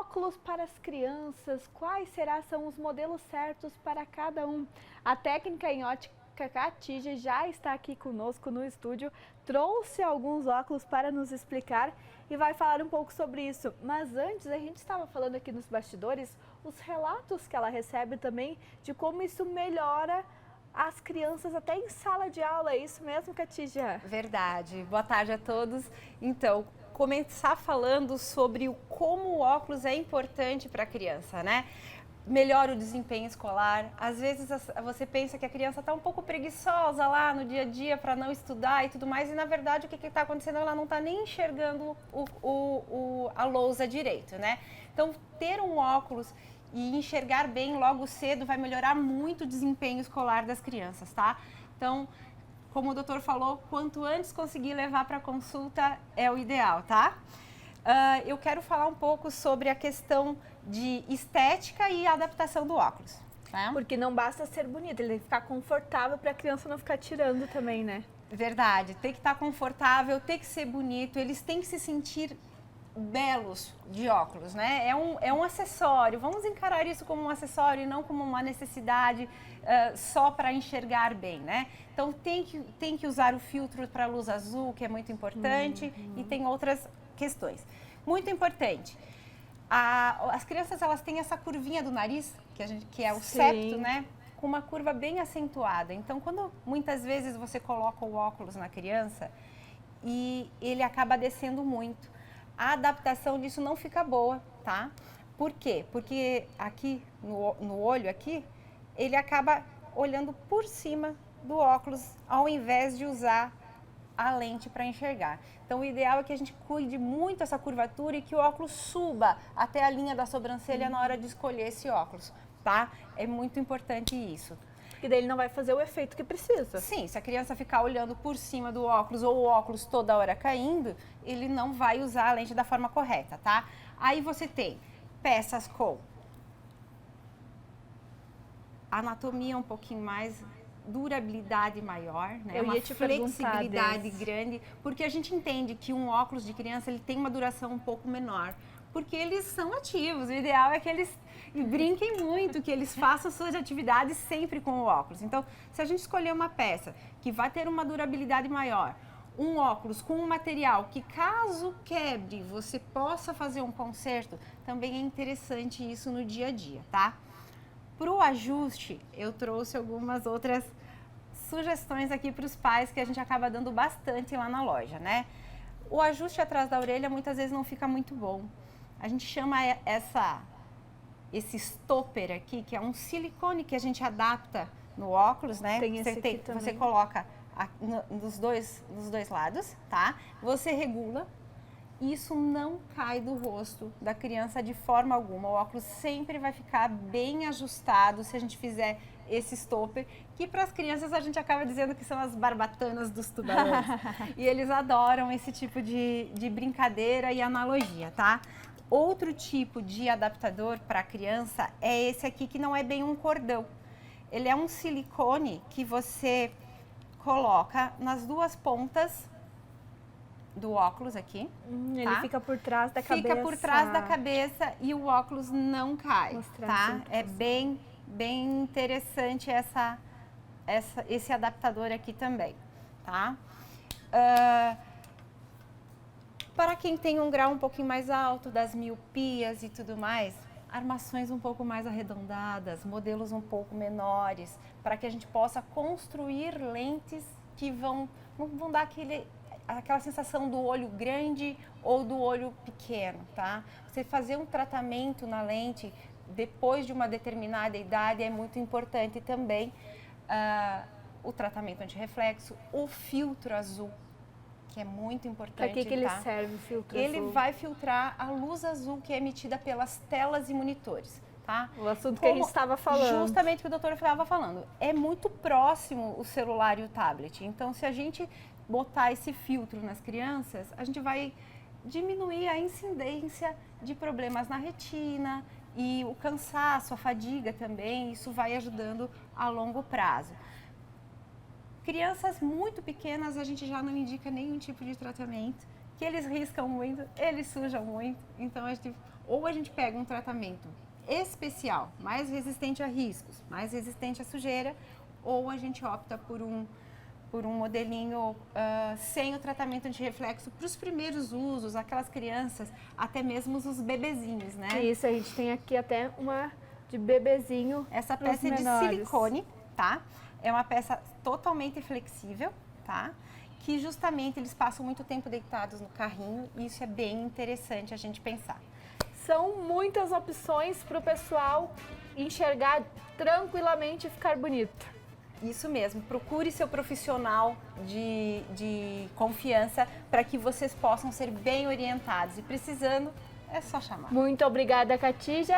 Óculos para as crianças, quais são os modelos certos para cada um? A técnica em ótica Khatija já está aqui conosco no estúdio, trouxe alguns óculos para nos explicar e vai falar um pouco sobre isso. Mas antes, a gente estava falando aqui nos bastidores, os relatos que ela recebe também de como isso melhora as crianças até em sala de aula. É isso mesmo, Khatija? Verdade. Boa tarde a todos. Então, começar falando sobre como o óculos é importante para a criança, né? Melhora o desempenho escolar. Às vezes você pensa que a criança está um pouco preguiçosa lá no dia a dia para não estudar e tudo mais, e na verdade o que está acontecendo? Ela não está nem enxergando a lousa direito, né? Então, ter um óculos e enxergar bem logo cedo vai melhorar muito o desempenho escolar das crianças, tá? Então, como o doutor falou, quanto antes conseguir levar para consulta é o ideal, tá? Eu quero falar um pouco sobre a questão de estética e adaptação do óculos. Tá? Porque não basta ser bonito, ele tem que ficar confortável para a criança não ficar tirando também, né? Verdade, tem que estar confortável, tem que ser bonito, eles têm que se sentir belos de óculos, né? É um acessório, vamos encarar isso como um acessório e não como uma necessidade só para enxergar bem, né? Então tem que usar o filtro para luz azul, que é muito importante, e tem outras questões. Muito importante, as crianças elas têm essa curvinha do nariz, que é o septo, né? Com uma curva bem acentuada. Então, quando muitas vezes você coloca o óculos na criança e ele acaba descendo muito, a adaptação disso não fica boa, tá? Por quê? Porque aqui, no olho aqui, ele acaba olhando por cima do óculos, ao invés de usar a lente para enxergar. Então, o ideal é que a gente cuide muito essa curvatura e que o óculos suba até a linha da sobrancelha na hora de escolher esse óculos, tá? É muito importante isso. Porque daí ele não vai fazer o efeito que precisa. Sim, se a criança ficar olhando por cima do óculos ou o óculos toda hora caindo, ele não vai usar a lente da forma correta, tá? Aí você tem peças com anatomia um pouquinho mais, durabilidade maior, né? Uma flexibilidade grande, porque a gente entende que um óculos de criança ele tem uma duração um pouco menor, porque eles são ativos. O ideal é que eles brinquem muito, que eles façam suas atividades sempre com o óculos. Então, se a gente escolher uma peça que vai ter uma durabilidade maior, um óculos com um material que, caso quebre, você possa fazer um conserto, também é interessante isso no dia a dia, tá? Para o ajuste, eu trouxe algumas outras sugestões aqui para os pais que a gente acaba dando bastante lá na loja, né? O ajuste atrás da orelha muitas vezes não fica muito bom. A gente chama esse stopper aqui, que é um silicone que a gente adapta no óculos, né? Tem esse aqui também. Você coloca nos dois lados, tá? Você regula. Isso não cai do rosto da criança de forma alguma. O óculos sempre vai ficar bem ajustado se a gente fizer esse stopper, que para as crianças a gente acaba dizendo que são as barbatanas dos tubarões. E eles adoram esse tipo de brincadeira e analogia, tá? Outro tipo de adaptador para a criança é esse aqui, que não é bem um cordão. Ele é um silicone que você coloca nas duas pontas do óculos aqui. Ele tá? Fica por trás da cabeça. Fica por trás da cabeça e o óculos não cai, tá? É bem interessante esse adaptador aqui também, tá? Para quem tem um grau um pouquinho mais alto das miopias e tudo mais, armações um pouco mais arredondadas, modelos um pouco menores, para que a gente possa construir lentes que não vão dar aquela sensação do olho grande ou do olho pequeno, tá? Você fazer um tratamento na lente depois de uma determinada idade é muito importante também. O tratamento antirreflexo, o filtro azul, que é muito importante. Para que ele serve, o filtro azul? Ele vai filtrar a luz azul que é emitida pelas telas e monitores. Tá? O assunto que a gente estava falando. Justamente o que o doutor estava falando. É muito próximo o celular e o tablet. Então, se a gente botar esse filtro nas crianças, a gente vai diminuir a incidência de problemas na retina e o cansaço, a fadiga também. Isso vai ajudando a longo prazo. Crianças muito pequenas, a gente já não indica nenhum tipo de tratamento, que eles riscam muito, eles sujam muito. Então, a gente ou a gente pega um tratamento especial, mais resistente a riscos, mais resistente à sujeira, ou a gente opta por um modelinho sem o tratamento antirreflexo para os primeiros usos, aquelas crianças, até mesmo os bebezinhos, né? Isso, a gente tem aqui até uma de bebezinho. Essa peça é de silicone, tá? É uma peça totalmente flexível, tá? Que justamente eles passam muito tempo deitados no carrinho e isso é bem interessante a gente pensar. São muitas opções para o pessoal enxergar tranquilamente e ficar bonito. Isso mesmo, procure seu profissional de confiança para que vocês possam ser bem orientados e precisando, é só chamar. Muito obrigada, Catija.